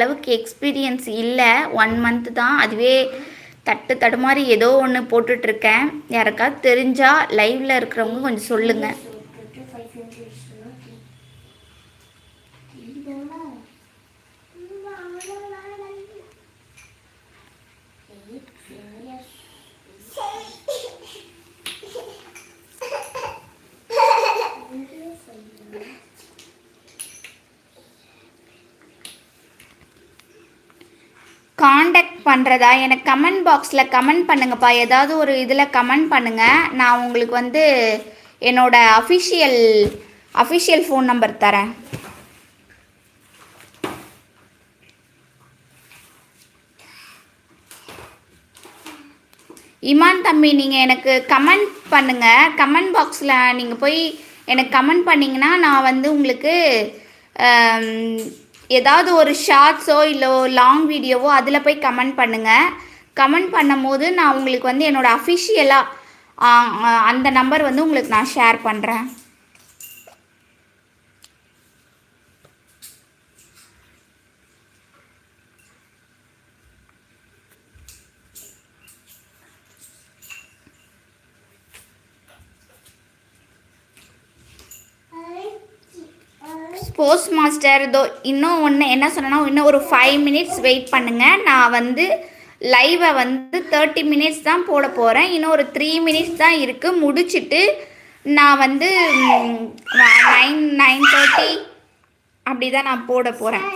அளவுக்கு எக்ஸ்பீரியன்ஸ் இல்லை. 1 மந்த் தான். அதுவே தடுமாறி ஏதோ ஒன்று போட்டுட்ருக்கேன். யாருக்காவது தெரிஞ்சால் லைவில் இருக்கிறவங்க கொஞ்சம் சொல்லுங்கள். காண்டாக்ட் பண்ணுறதா? எனக்கு கமெண்ட் பாக்ஸில் கமெண்ட் பண்ணுங்கப்பா. ஏதாவது ஒரு இதில் கமெண்ட் பண்ணுங்கள். நான் உங்களுக்கு வந்து என்னோடய அஃபிஷியல் ஃபோன் நம்பர் தரேன். இமான் தம்பி, நீங்கள் எனக்கு கமெண்ட் பண்ணுங்கள். கமெண்ட் பாக்ஸில் நீங்கள் போய் எனக்கு கமெண்ட் பண்ணிங்கன்னா நான் வந்து உங்களுக்கு ஏதாவது ஒரு ஷார்ட்ஸோ இல்லை லாங் வீடியோவோ அதில் போய் கமெண்ட் பண்ணுங்கள். கமெண்ட் பண்ணும் போது நான் உங்களுக்கு வந்து என்னோடய அஃபிஷியலாக அந்த நம்பர் வந்து உங்களுக்கு நான் ஷேர் பண்ணுறேன். போஸ்ட் மாஸ்டர் இன்னும் ஒன்று என்ன சொன்னேன்னா, இன்னும் ஒரு 5 மினிட்ஸ் வெயிட் பண்ணுங்கள். நான் வந்து லைவை வந்து 30 மினிட்ஸ் தான் போட போகிறேன். இன்னும் ஒரு 3 மினிட்ஸ் தான் இருக்குது. முடிச்சுட்டு நான் வந்து 9:30 அப்படி தான் நான் போட போகிறேன்.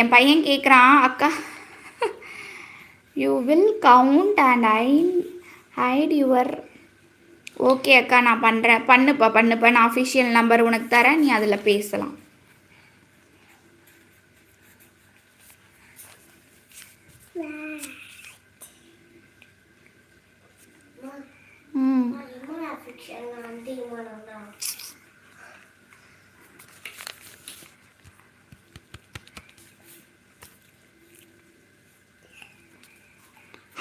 என் பையன் கேட்குறான், அக்கா you will count and hide your. Okay அக்கா, நான் பண்ணுறேன். பண்ணுப்பா. நான் அஃபிஷியல் நம்பர் உனக்கு தரேன், நீ அதில் பேசலாம்.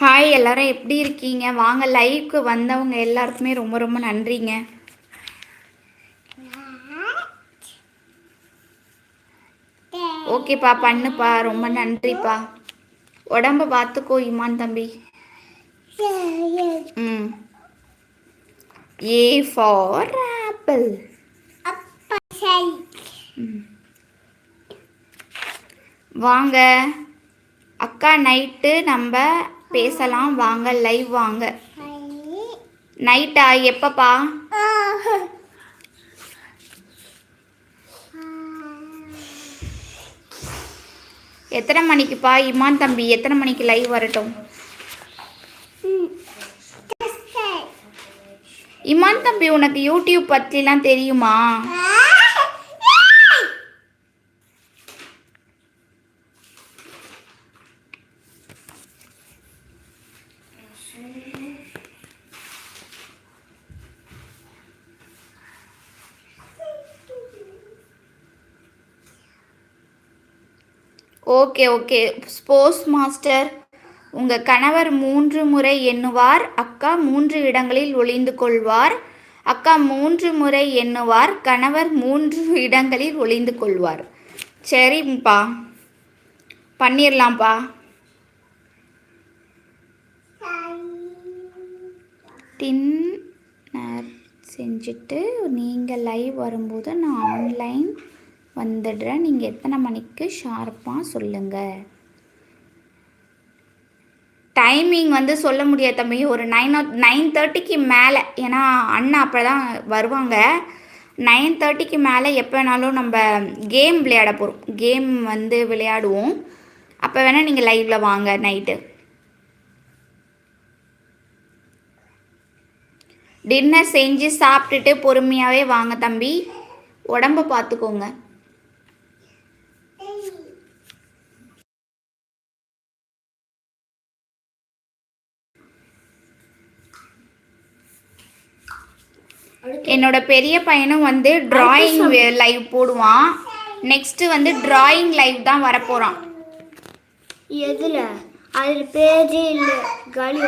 ஹாய், எல்லாரும் எப்படி இருக்கீங்க? வாங்க, லைவுக்கு வந்தவங்க எல்லாருக்குமே ரொம்ப ரொம்ப நன்றிங்க. ஓகேப்பா, பண்ணுப்பா. ரொம்ப நன்றிப்பா. உடம்ப பார்த்துக்கோ இமான் தம்பி. A for apple. வாங்க அக்கா, நைட்டு நம்ம பேசலாம். வாங்க, லைவ் வாங்க. நைட்டா? எப்பப்பா? எத்தனை மணிக்குப்பா? இமான் தம்பி எத்தனை மணிக்கு லைவ் வரட்டும்? இமான் தம்பி, உனக்கு யூடியூப் பற்றிலாம் தெரியுமா? ஓகே. ஸ்போர்ட்ஸ் மாஸ்டர், உங்கள் கணவர் 3 முறை எண்ணுவார். அக்கா 3 இடங்களில் ஒளிந்து கொள்வார். அக்கா 3 முறை எண்ணுவார். கணவர் 3 இடங்களில் ஒளிந்து கொள்வார். சரிப்பா, பண்ணிடலாம்ப்பா. டின்னர் செஞ்சுட்டு நீங்கள் லைவ் வரும்போது நான் ஆன்லைன் வந்துடுறேன். நீங்கள் எத்தனை மணிக்கு ஷார்ப்பாக சொல்லுங்கள். டைமிங் வந்து சொல்ல முடியாது தம்பி. ஒரு 9:30க்கு மேலே, ஏன்னா அண்ணா அப்போ தான் வருவாங்க. 9:30க்கு மேலே எப்போ வேணாலும் நம்ம கேம் விளையாட போகிறோம். கேம் வந்து விளையாடுவோம். அப்போ வேணால் நீங்கள் லைவில் வாங்க நைட்டு. டின்னர் செஞ்சு சாப்பிட்டுட்டு பொறுமையாகவே வாங்க தம்பி. உடம்ப பார்த்துக்கோங்க. என்னோட பெரிய பையனும் வந்து டிராயிங் லைவ் போடுவான். நெக்ஸ்ட்டு வந்து டிராயிங் லைவ் தான் வரப்போகிறான். எதில்? அதில் பேஜே இல்லை, காலி.